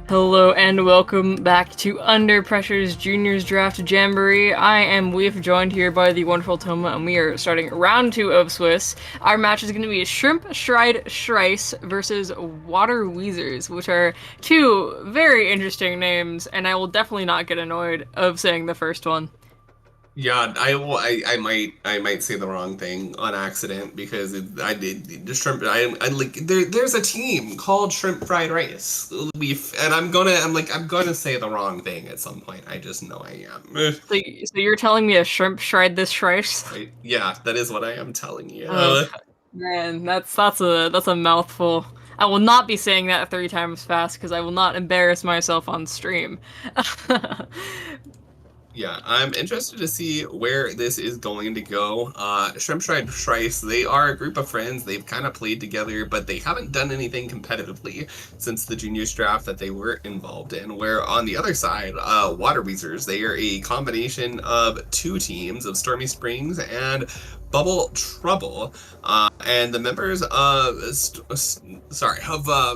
Hello and welcome back to Under Pressure's Juniors Draft Jamboree. I am Weef, joined here by the wonderful Toma, and we are starting round 2 of Swiss. Our match is going to be Shrimp, Shried, Shrice versus Water Weezers, which are two very interesting names, and I will definitely not get annoyed of saying the first one. Yeah, I will. I might say the wrong thing on accident because I did the shrimp. I like there's a team called Shrimp Fried Rice. I'm gonna say the wrong thing at some point. I just know I am. So you're telling me a shrimp shried this Shrice? Yeah, that is what I am telling you. Oh man, that's a mouthful. I will not be saying that 3 times fast because I will not embarrass myself on stream. Yeah, I'm interested to see where this is going to go. Shrimp Fried Shrice, they are a group of friends. They've kind of played together, but they haven't done anything competitively since the juniors draft that they were involved in. Where on the other side, Water Weezers, they are a combination of two teams of Stormy Springs and Bubble Trouble. And the members of,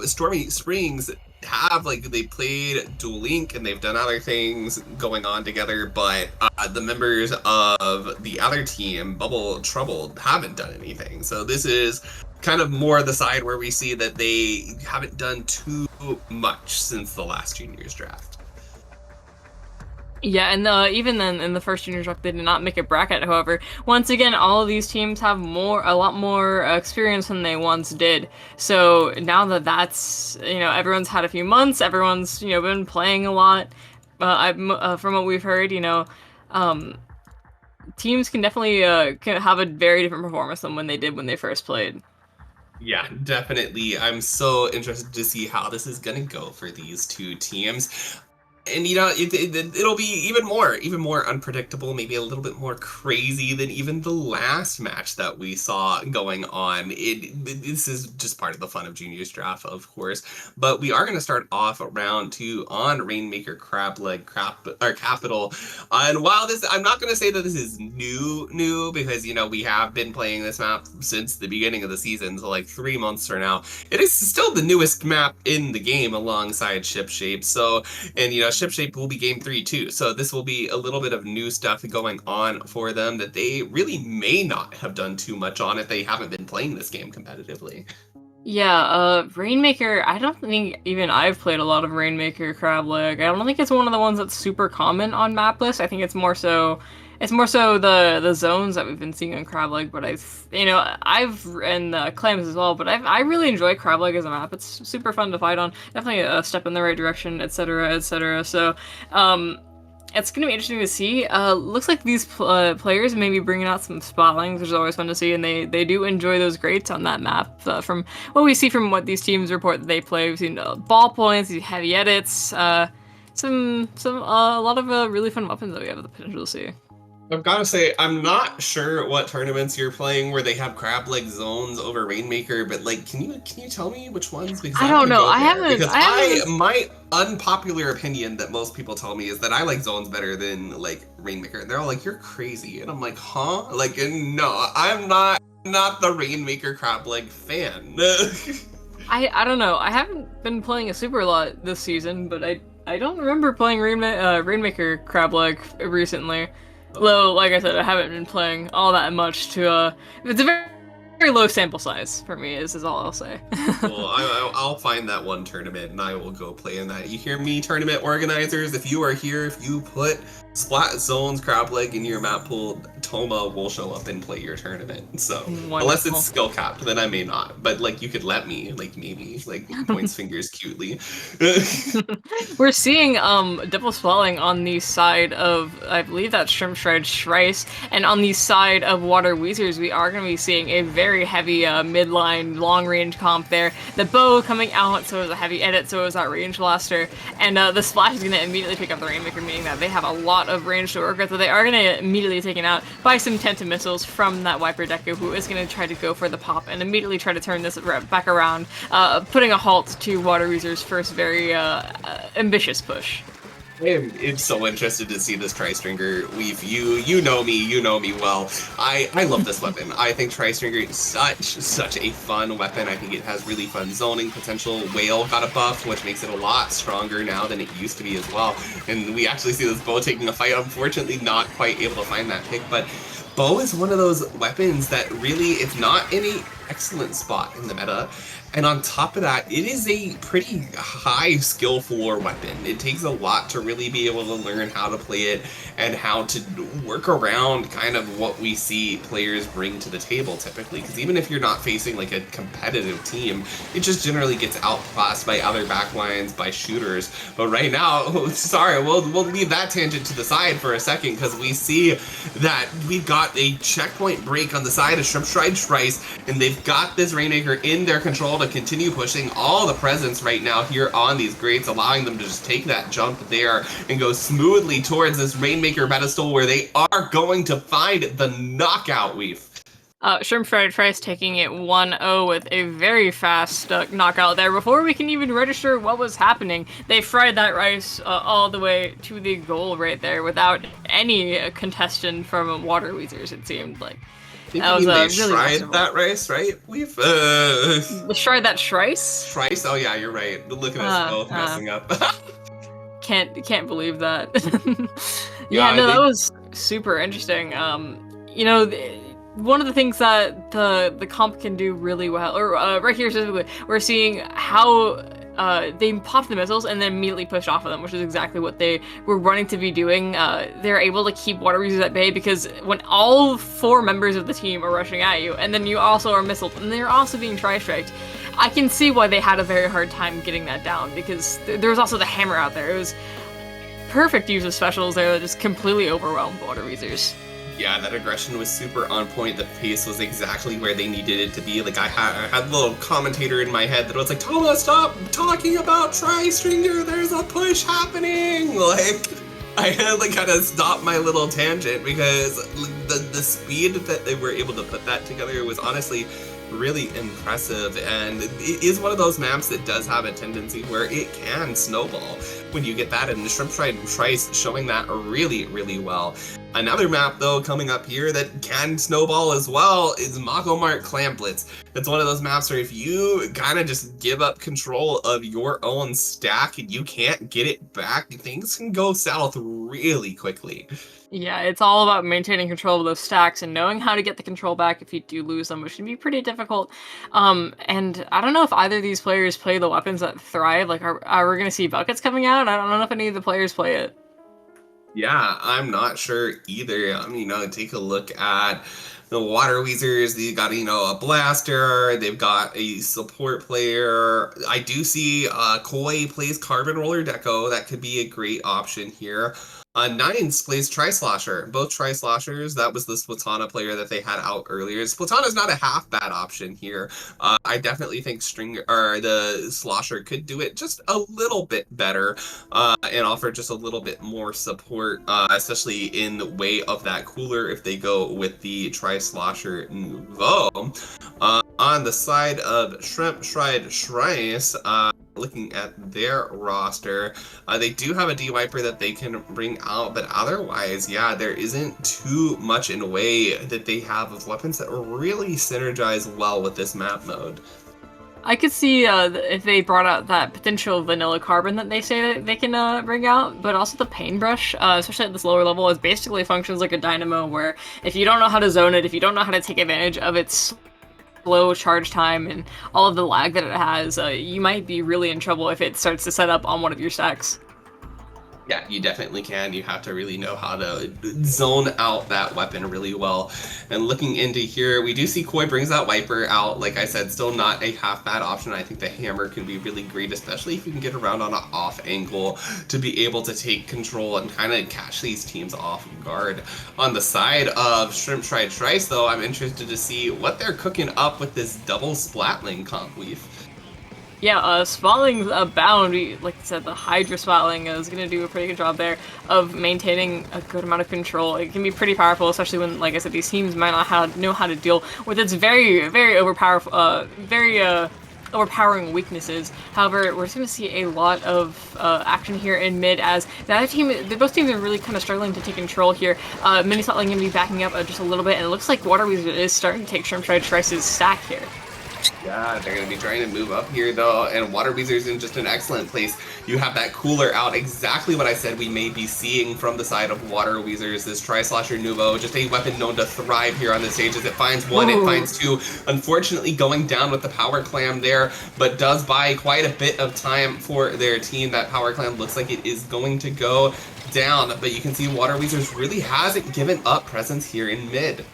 Stormy Springs have they played Duel Link and they've done other things going on together, but the members of the other team, Bubble Trouble, haven't done anything. So this is kind of more the side where we see that they haven't done too much since the last juniors draft. Yeah, and even then, in the first junior draft, they did not make a bracket. However, once again, all of these teams have a lot more experience than they once did. So now that everyone's had a few months, everyone's been playing a lot. From what we've heard, um, teams can definitely can have a very different performance than when they did when they first played. Yeah, definitely. I'm so interested to see how this is going to go for these two teams. And it'll be even more unpredictable, maybe a little bit more crazy than even the last match that we saw going on. This is just part of the fun of juniors draft, of course. But we are going to start off round 2 on Rainmaker Capital. And while I'm not going to say that this is new because we have been playing this map since the beginning of the season, so like 3 months from now. It is still the newest map in the game alongside Ship Shape. So, and Shipshape will be game 3 too, so this will be a little bit of new stuff going on for them that they really may not have done too much on if they haven't been playing this game competitively. Yeah, Rainmaker, I don't think even I've played a lot of Rainmaker Crab Leg. I don't think it's one of the ones that's super common on map lists. I think it's more so the zones that we've been seeing on Crab Leg, but I've and Clams as well, but I really enjoy Crab Leg as a map. It's super fun to fight on. Definitely a step in the right direction, etc., etc. So, it's going to be interesting to see. Looks like these players may be bringing out some spotlings, which is always fun to see, and they do enjoy those grades on that map. From what we see from what these teams report that they play, we've seen ballpoints, these heavy edits, a lot of really fun weapons that we have the potential to see. I've got to say, I'm not sure what tournaments you're playing where they have crab leg zones over Rainmaker, but can you tell me which ones? Because I I want don't to know. go I there. haven't. Because I haven't. my unpopular opinion that most people tell me is that I like zones better than like Rainmaker. And they're all like, "You're crazy," and I'm like, "Huh?" Like, no, I'm not the Rainmaker crab leg fan. I don't know. I haven't been playing a super lot this season, but I don't remember playing Rainmaker Crab Leg recently. Though, like I said, I haven't been playing all that much to, it's a very low sample size for me, is all I'll say. Well, I'll find that one tournament and I will go play in that. You hear me, tournament organizers? If you are here, if you put Splat Zones Crab Leg in your map pool, Toma will show up and play your tournament. So, Wonderful. unless it's skill capped, then I may not. But, you could let me, maybe, points fingers cutely. We're seeing double swelling on the side of, I believe that's Shrimp Shred Shrice, and on the side of Water Weezers, we are going to be seeing a very heavy midline long range comp there. The bow coming out, so it was a heavy edit, so it was that range blaster, and the splash is going to immediately pick up the Rainmaker, meaning that they have a lot of range to work with, but they are going to immediately taken out by some Tenta missiles from that Wiper Deku, who is going to try to go for the pop and immediately try to turn this back around, putting a halt to Water Weezer's first very ambitious push. I'm so interested to see this Tri-Stringer weave. You know me well. I love this weapon. I think Tri-Stringer is such a fun weapon. I think it has really fun zoning potential. Whale got a buff, which makes it a lot stronger now than it used to be as well. And we actually see this bow taking a fight. Unfortunately, not quite able to find that pick, but bow is one of those weapons that really is not in a excellent spot in the meta. And on top of that, it is a pretty high skill floor weapon. It takes a lot to really be able to learn how to play it and how to work around kind of what we see players bring to the table typically. Because even if you're not facing like a competitive team, it just generally gets outclassed by other backlines, by shooters. But right now, sorry, we'll leave that tangent to the side for a second because we see that we've got a checkpoint break on the side of Shrice, and they've got this Rainmaker in their control to continue pushing all the presence right now here on these grates, allowing them to just take that jump there and go smoothly towards this Rainmaker pedestal where they are going to find the knockout weave. Shrice taking it 1-0 with a very fast knockout there. Before we can even register what was happening, they fried that rice all the way to the goal right there without any contestant from Water Weezers, it seemed like. That was really Shried that rice, right? We've Shried that Shrice? Shrice? Oh yeah, you're right. Look at us both messing up. Can't believe that. Yeah, no, that was super interesting. You know, one of the things that the comp can do really well, or right here specifically, we're seeing how they pop the missiles and then immediately push off of them, which is exactly what they were running to be doing. They're able to keep Water Weezers at bay because when all 4 members of the team are rushing at you, and then you also are missiled, and they're also being tri-striked, I can see why they had a very hard time getting that down, because there was also the hammer out there. It was perfect use of specials there that just completely overwhelmed Water Weezers. Yeah, that aggression was super on point. The pace was exactly where they needed it to be. Like, I had a little commentator in my head that was like, Thomas, stop talking about Tri-Stringer, there's a push happening! Like, I had like kind of stop my little tangent because the speed that they were able to put that together was honestly really impressive, and it is one of those maps that does have a tendency where it can snowball when you get that, and Shrice showing that really, really well. Another map, though, coming up here that can snowball as well is Mako-Mart Clamplets. It's one of those maps where if you kind of just give up control of your own stack and you can't get it back, things can go south really quickly. Yeah, it's all about maintaining control of those stacks and knowing how to get the control back if you do lose them, which can be pretty difficult. And I don't know if either of these players play the weapons that thrive. Like, are we going to see buckets coming out? I don't know if any of the players play it. Yeah, I'm not sure either. I mean, take a look at the Water Weezers. They've got, a blaster. They've got a support player. I do see Koi plays Carbon Roller Deco. That could be a great option here. Nines plays Tri-Slosher. Both Tri-Sloshers. That was the Splatana player that they had out earlier. Splatana's not a half bad option here. I definitely think the Slosher could do it just a little bit better and offer just a little bit more support, especially in the way of that cooler if they go with the Tri-Slosher Nouveau. On the side of Shried Shrice, looking at their roster, they do have a D-Wiper that they can bring out, but otherwise, yeah, there isn't too much in a way that they have of weapons that really synergize well with this map mode. I could see if they brought out that potential vanilla carbon that they say that they can bring out, but also the paintbrush, especially at this lower level, is basically functions like a dynamo where if you don't know how to zone it, if you don't know how to take advantage of its slow charge time and all of the lag that it has, you might be really in trouble if it starts to set up on one of your stacks. Yeah, you definitely can. You have to really know how to zone out that weapon really well. And looking into here, we do see Koi brings that Wiper out. Like I said, still not a half bad option. I think the hammer can be really great, especially if you can get around on an off angle to be able to take control and kind of catch these teams off guard. On the side of Shried Shrice, though, I'm interested to see what they're cooking up with this double Splatling comp weave. Yeah, Spatling's abound. Like I said, the Hydra Splatling is going to do a pretty good job there of maintaining a good amount of control. It can be pretty powerful, especially when, like I said, these teams might not know how to deal with its very, very overpowerful, very overpowering weaknesses. However, we're just going to see a lot of action here in mid as the other team, both teams are really kind of struggling to take control here. Mini Slotling going to be backing up just a little bit, and it looks like Water Weezer is starting to take Shrice's stack here. Yeah, they're going to be trying to move up here, though, and Water Weezer's in just an excellent place. You have that cooler out, exactly what I said we may be seeing from the side of Water Weezers, this Tri-Slosher Nuvo, just a weapon known to thrive here on the stage as it finds one, it finds two, unfortunately going down with the Power Clam there, but does buy quite a bit of time for their team. That Power Clam looks like it is going to go down, but you can see Water Weezers really hasn't given up presence here in mid.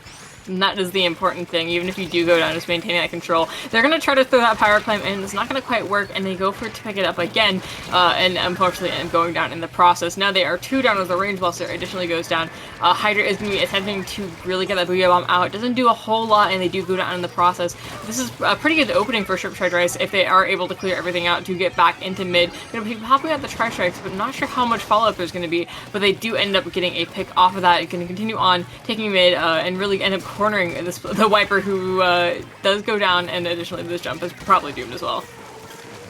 And that is the important thing. Even if you do go down, just maintaining that control. They're going to try to throw that Power Climb in. It's not going to quite work, and they go for it to pick it up again, and unfortunately end going down in the process. Now they are 2 down as the Range Buster additionally goes down. Hydra is going to be attempting to really get that Booyah Bomb out. It doesn't do a whole lot, and they do go down in the process. This is a pretty good opening for Shrice if they are able to clear everything out to get back into mid. Going to be popping out the Tri-Strikes, but not sure how much follow-up there's going to be, but they do end up getting a pick off of that. It's going to continue on taking mid, and really end up cornering the Wiper, who does go down, and additionally this jump is probably doomed as well.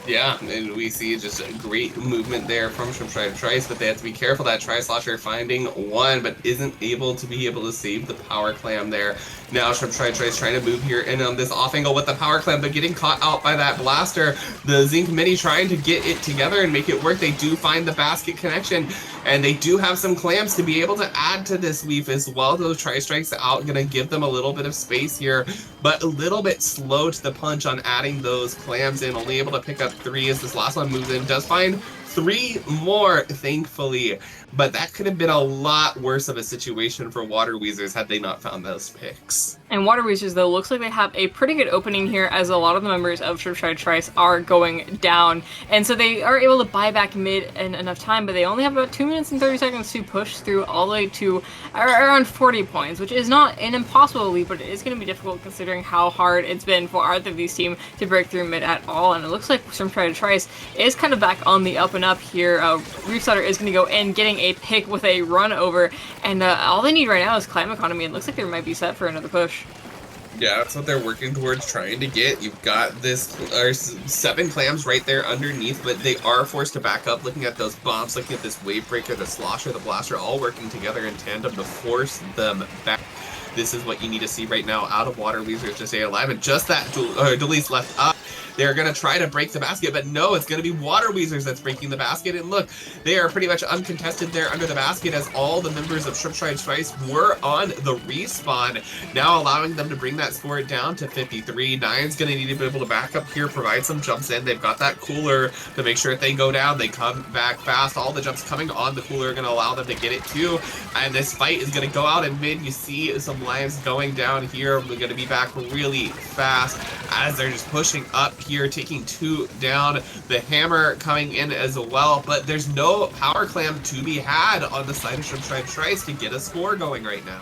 Yeah, and we see just a great movement there from Shrice, but they have to be careful. That Tri-Slosher finding one, but isn't able to save the Power Clam there. Now Shrice trying to move here in on this off angle with the Power Clam, but getting caught out by that blaster. The Zinc Mini trying to get it together and make it work. They do find the basket connection, and they do have some clams to be able to add to this weave as well. Those Tri-Strikes out, gonna give them a little bit of space here, but a little bit slow to the punch on adding those clams in. Only able to pick up 3 as this last one moves in. Does find 3 more, thankfully, but that could have been a lot worse of a situation for Water Weezers had they not found those picks. And Water Weezers, though, looks like they have a pretty good opening here as a lot of the members of Shrice are going down. And so they are able to buy back mid in enough time, but they only have about 2 minutes and 30 seconds to push through all the way to around 40 points, which is not an impossible lead, but it is going to be difficult considering how hard it's been for either of these teams to break through mid at all. And it looks like Shrice is kind of back on the up and up here. Reef Sutter is going to go in, getting a pick with a run over, and all they need right now is clam economy. It looks like they might be set for another push. Yeah, that's what they're working towards trying to get. You've got this 7 clams right there underneath, but they are forced to back up, looking at those bombs, looking at this wave breaker, the slosher, the blaster, all working together in tandem to force them back. This is what you need to see right now out of Water Weezers to stay alive, and just that Dulise left up. They're going to try to break the basket, but no, it's going to be Water Weezers that's breaking the basket. And look, they are pretty much uncontested there under the basket as all the members of Shrice were on the respawn, now allowing them to bring that score down to 53. Nine's going to need to be able to back up here, provide some jumps in. They've got that cooler to make sure if they go down, they come back fast. All the jumps coming on the cooler are going to allow them to get it too. And this fight is going to go out in mid. You see some lives going down here. We're going to be back really fast as they're just pushing up here, taking 2 down. The hammer coming in as well, but there's no Power Clam to be had on the side of Shrice to get a score going right now.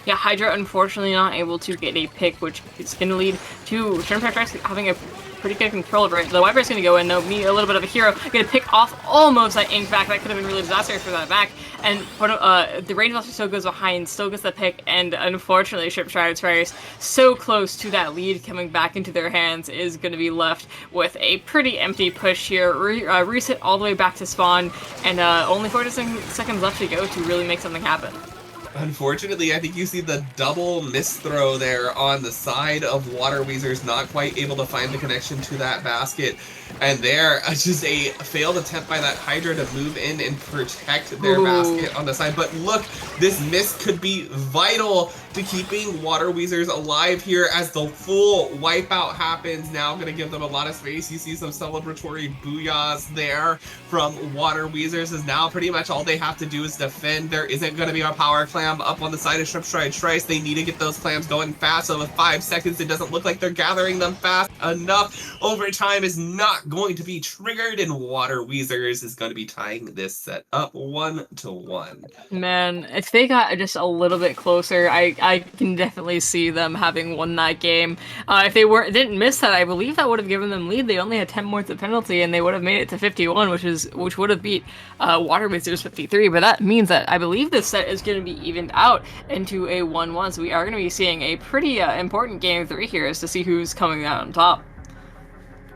Yeah, Hydra unfortunately not able to get a pick, which is going to lead to Shrice having a pretty good control over it. The Wiper's going to go in, though, me a little bit of a hero, going to pick off almost that ink back. That could have been really disastrous for that back. And the Range Buster still goes behind, still gets the pick, and unfortunately Shrice, so close to that lead coming back into their hands, is going to be left with a pretty empty push here. Reset all the way back to spawn, and only 40 seconds left to go to really make something happen. Unfortunately, I think you see the double misthrow there on the side of Water Weezers, not quite able to find the connection to that basket. And there, just a failed attempt by that Hydra to move in and protect their basket on the side. But look, this miss could be vital to keeping Water Weezers alive here as the full wipeout happens. Now going to give them a lot of space. You see some celebratory booyahs there from Water Weezers, as now pretty much all they have to do is defend. There isn't going to be a Power Clam up on the side of Shrice. They need to get those clams going fast. So with 5 seconds, it doesn't look like they're gathering them fast enough. Overtime is not going to be triggered, and Water Weezers is going to be tying this set up 1-1. Man, if they got just a little bit closer, I can definitely see them having won that game. If they didn't miss that, I believe that would have given them lead. They only had 10 points of penalty, and they would have made it to 51, which would have beat Water Weezers 53. But that means that I believe this set is going to be evened out into a 1-1. So we are going to be seeing a pretty important game 3 here, as to see who's coming out on top.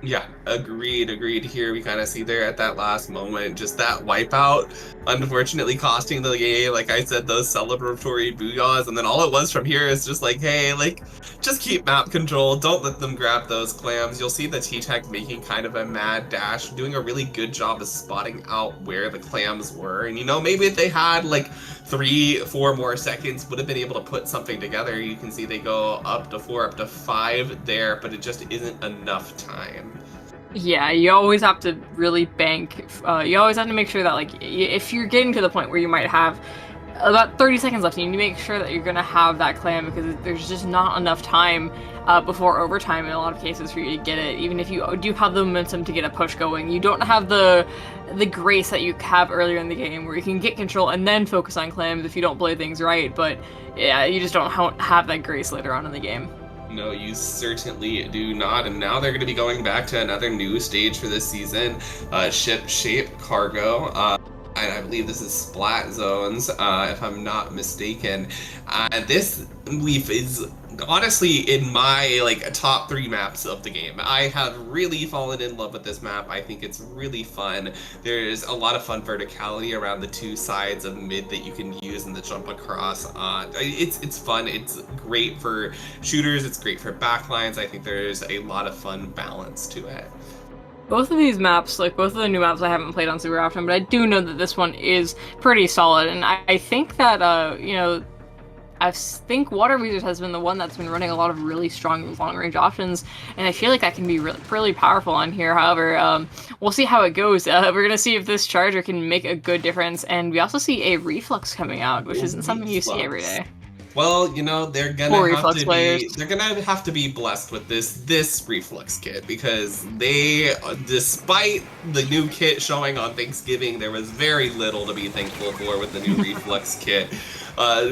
Yeah, agreed here. We kind of see there at that last moment, just that wipeout, unfortunately costing the game. Like I said, those celebratory booyahs, and then all it was from here is just like, hey, like, just keep map control. Don't let them grab those clams. You'll see the T-Tech making kind of a mad dash, doing a really good job of spotting out where the clams were. And maybe if they had like 3, 4 more seconds, would have been able to put something together. You can see they go up to 4, up to 5 there, but it just isn't enough time. Yeah, you always have to really bank. You always have to make sure that, like, if you're getting to the point where you might have about 30 seconds left, you need to make sure that you're going to have that clam because there's just not enough time before overtime in a lot of cases for you to get it. Even if you do have the momentum to get a push going, you don't have the grace that you have earlier in the game where you can get control and then focus on clams if you don't play things right. But yeah, you just don't have that grace later on in the game. No, you certainly do not. And now they're going to be going back to another new stage for this season, ship shape cargo. And I believe this is splat zones, if I'm not mistaken. This leaf is honestly in my top 3 maps of the game. I have really fallen in love with this map. I think it's really fun. There's a lot of fun verticality around the 2 sides of mid that you can use in the jump across. It's fun. It's great for shooters. It's great for backlines. I think there's a lot of fun balance to it. Both of these maps, like both of the new maps, I haven't played on super often, but I do know that this one is pretty solid, and I think that I think Water Weezers has been the one that's been running a lot of really strong long-range options, and I feel like that can be really powerful on here. However, we'll see how it goes. We're gonna see if this charger can make a good difference, and we also see a reflux coming out, which isn't something you see every day. Well, they're gonna have to be blessed with this reflux kit because they, despite the new kit showing on Thanksgiving, there was very little to be thankful for with the new reflux kit.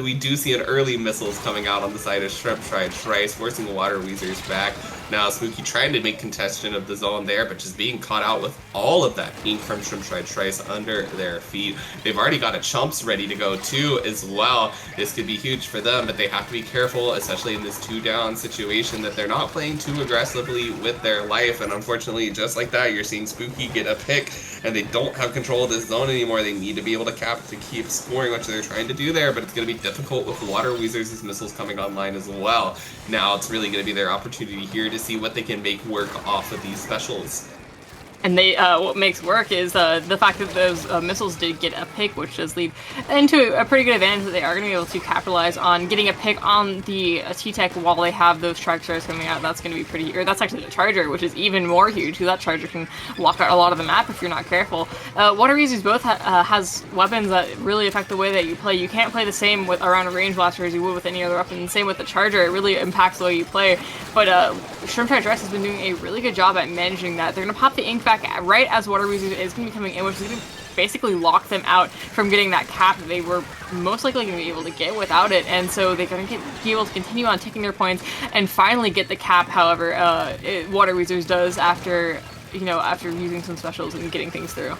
We do see an early missiles coming out on the side of Shrice, forcing the Water Weezers back. Now Smokey trying to make contestation of the zone there, but just being caught out with all of that pink from Shrice under their feet. They've already got a chumps ready to go too as well. This could be huge for them, but they have to be careful, especially in this 2-down situation, that they're not playing too aggressively with their life. And unfortunately, just like that, you're seeing Spooky get a pick, and they don't have control of this zone anymore. They need to be able to keep scoring, which they're trying to do there, but it's going to be difficult with Water Weezers' missiles coming online as well. Now it's really going to be their opportunity here to see what they can make work off of these specials. And what makes work is the fact that those missiles did get a pick, which does lead into a pretty good advantage that they are going to be able to capitalize on getting a pick on the T-Tech while they have those track stars coming out. That's going to be pretty, or that's actually the charger, which is even more huge. That charger can lock out a lot of the map if you're not careful. Water Weezers both has weapons that really affect the way that you play. You can't play the same around a range blaster as you would with any other weapon. Same with the charger, it really impacts the way you play. But Shrice has been doing a really good job at managing that. They're going to pop the ink back right as Water Weezers is going to be coming in, which is going to basically lock them out from getting that cap that they were most likely going to be able to get without it, and so they're going to be able to continue on taking their points and finally get the cap. However, Water Weezers does after using some specials and getting things through.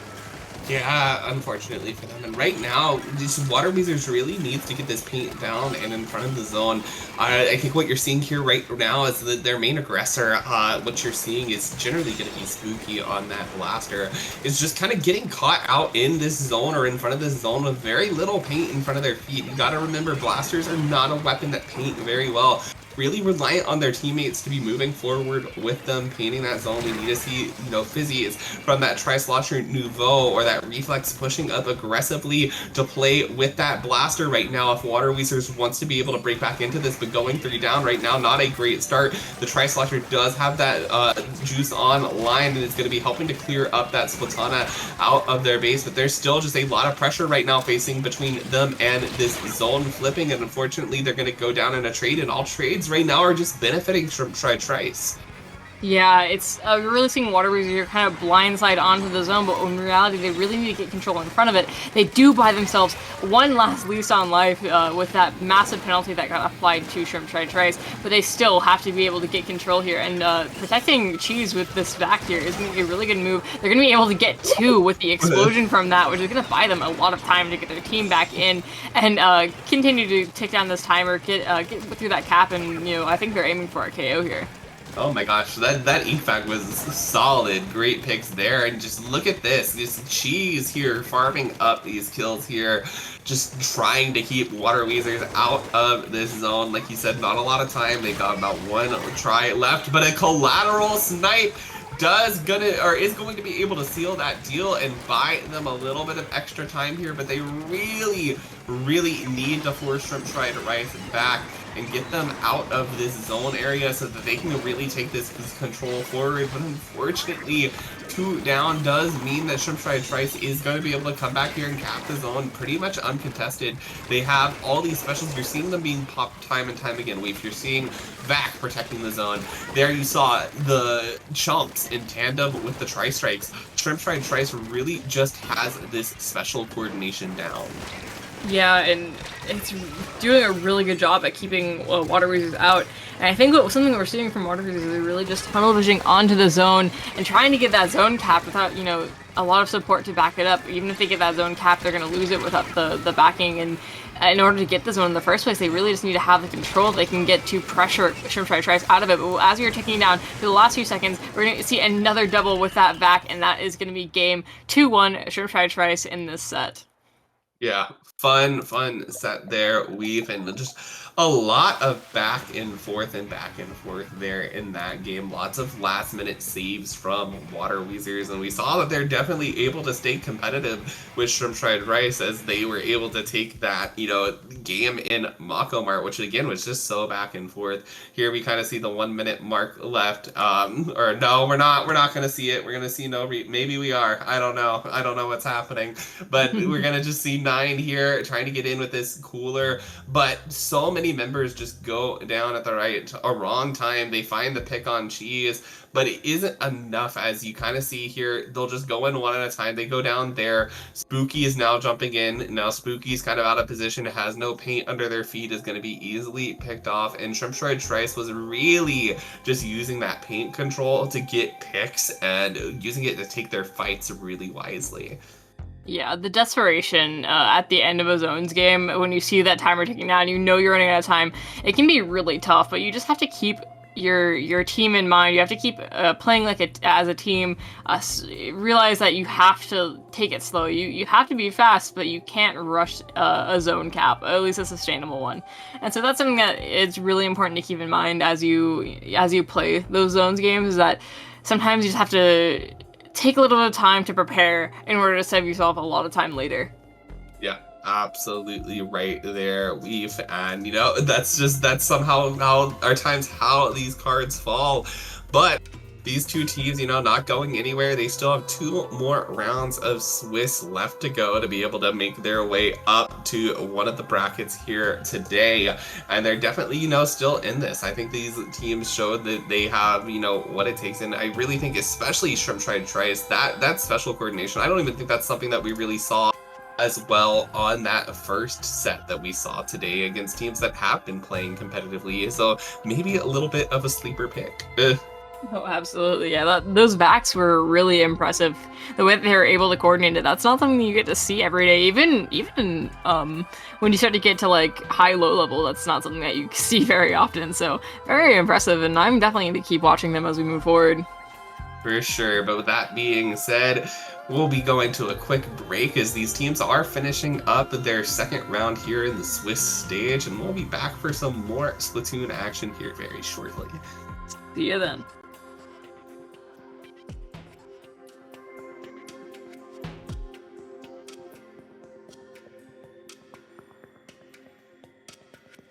Yeah, unfortunately for them. And right now, this Water Weezers really needs to get this paint down and in front of the zone. I think what you're seeing here right now is that their main aggressor, what you're seeing is generally going to be Spooky on that blaster, is just kind of getting caught out in this zone or in front of this zone with very little paint in front of their feet. You gotta remember, blasters are not a weapon that paint very well. Really reliant on their teammates to be moving forward with them, painting that zone. We need to see, Fizzies from that Tri-Slosher Nouveau or that Reflex pushing up aggressively to play with that blaster right now if Water Weezers wants to be able to break back into this, but going 3 down right now, not a great start. The Tri-Slosher does have that juice on line and is going to be helping to clear up that Splatana out of their base, but there's still just a lot of pressure right now facing between them and this zone flipping, and unfortunately they're going to go down in a trade, and all trades right now are just benefiting from Shrice. Yeah, it's really seeing Water Weezers kind of blindside onto the zone, but in reality, they really need to get control in front of it. They do buy themselves one last lease on life with that massive penalty that got applied to Shrice, but they still have to be able to get control here, and protecting Cheese with this back here is going to be a really good move. They're going to be able to get 2 with the explosion from that, which is going to buy them a lot of time to get their team back in and continue to take down this timer, get through that cap, and I think they're aiming for a KO here. Oh my gosh, that EFAC was solid. Great picks there. And just look at this cheese here farming up these kills here, just trying to keep Water Weezers out of this zone. Like you said, not a lot of time. They got about one try left, but a collateral snipe is going to be able to seal that deal and buy them a little bit of extra time here, but they really need to force Shrice back and get them out of this zone area so that they can really take this control forward. But unfortunately, 2 down does mean that Shrice is going to be able to come back here and cap the zone pretty much uncontested. They have all these specials. You're seeing them being popped time and time again. You're seeing Vac protecting the zone. There you saw the chumps in tandem with the tri-strikes. Shrice really just has this special coordination down. Yeah, and it's doing a really good job at keeping Water Weezers out. And I think something we're seeing from Water Weezers is they're really just tunnel visioning onto the zone and trying to get that zone cap without, you know, a lot of support to back it up. Even if they get that zone cap, they're going to lose it without the backing. And in order to get the zone in the first place, they really just need to have the control they can get to pressure Shrice out of it. But as we are ticking down to the last few seconds, we're going to see another double with that Vac, and that is going to be game 2-1 Shrice in this set. Yeah, fun set there, Weave, and just a lot of back and forth there in that game. Lots of last minute saves from Water Weezers, and we saw that they're definitely able to stay competitive with Shrice as they were able to take that, you know, game in Mako Mart, which again was just so back and forth. Here we kind of see the 1 minute mark left. Or no, we're not gonna see it. We're gonna see maybe we are. I don't know what's happening, but we're gonna just see 9 here trying to get in with this cooler, but so many members just go down at the wrong time. They find the pick on cheese, but it isn't enough. As you kind of see here, they'll just go in one at a time. They go down there. Spooky is now jumping in. Now Spooky's kind of out of position, has no paint under their feet, is going to be easily picked off, and Shrice was really just using that paint control to get picks and using it to take their fights really wisely. Yeah, the desperation at the end of a zones game, when you see that timer ticking down, you know you're running out of time, it can be really tough, but you just have to keep your team in mind. You have to keep playing like as a team, realize that you have to take it slow. You have to be fast, but you can't rush a zone cap, at least a sustainable one. And so that's something that it's really important to keep in mind as you play those zones games, is that sometimes you just have to take a little bit of time to prepare in order to save yourself a lot of time later. Yeah, absolutely right there, Weave. And you know, that's somehow how these cards fall. But these two teams, you know, not going anywhere. They still have 2 more rounds of Swiss left to go to be able to make their way up to one of the brackets here today. And they're definitely, you know, still in this. I think these teams showed that they have, you know, what it takes. And I really think, especially Shrice, that special coordination, I don't even think that's something that we really saw as well on that first set that we saw today against teams that have been playing competitively. So maybe a little bit of a sleeper pick. Oh, absolutely. Yeah, those backs were really impressive. The way that they were able to coordinate it, that's not something you get to see every day. Even when you start to get to like high-low level, that's not something that you see very often. So very impressive, and I'm definitely going to keep watching them as we move forward. For sure, but with that being said, we'll be going to a quick break as these teams are finishing up their second round here in the Swiss stage, and we'll be back for some more Splatoon action here very shortly. See you then.